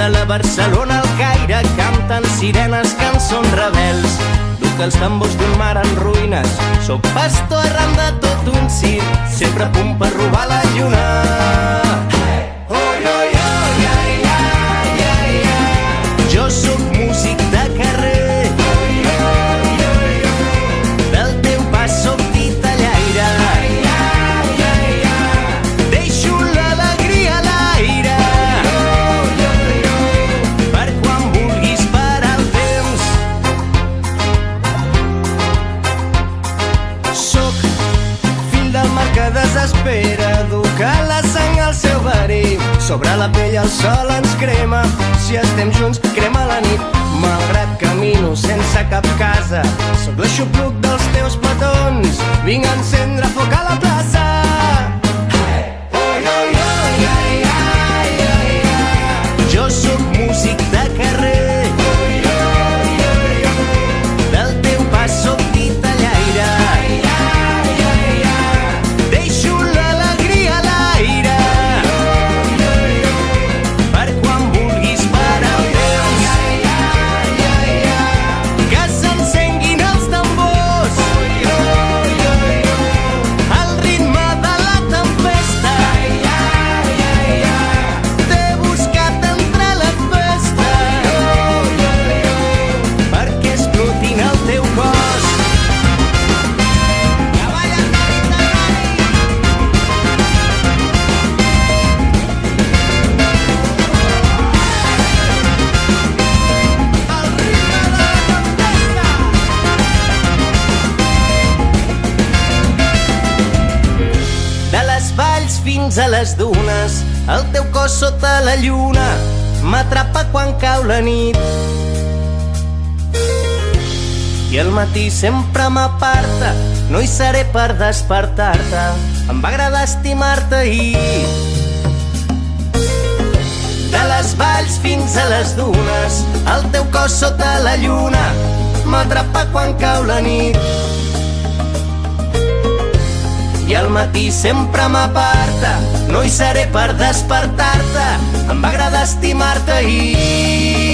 de la Barcelona al Caire canten sirenes, cançons rebels. Duc els tambors d'un mar en ruïnes, soc pastor arran de tot un circ, sempre a punt per robar la lluna. Jo sóc músic de carrer, del teu pas sóc titellaire, deixo l'alegria a l'aire, per quan vulguis parar el temps. Sóc fill del mar que desespera, duc a la sang el seu verí, sobre la pell el sol ens crema, si estem junts crema la nit. Malgrat camino sense cap casa, sóc l'aixopluc dels teus petons, vinc a encendre foc a la plaça. Jo sóc músic de carrer, del teu pas sóc titellaire, deixo l'alegria a l'aire, per quan vulguis parar el temps. Que s'encenguin els tambors, al ritme de la tempesta, t'he buscat entre la festa, perquè explotin el teu cos. De les valls fins a les dunes, el teu cos sota la lluna m'atrapa quan cau la nit. I al matí sempre m'aparta, no hi seré per despertar-te, em va agradar estimar-te ahir. De les valls fins a les dunes, el teu cos sota la lluna m'atrapa quan cau la nit. I al matí sempre m'aparta, no hi seré per despertar-te, em va agradar estimar-te ahir.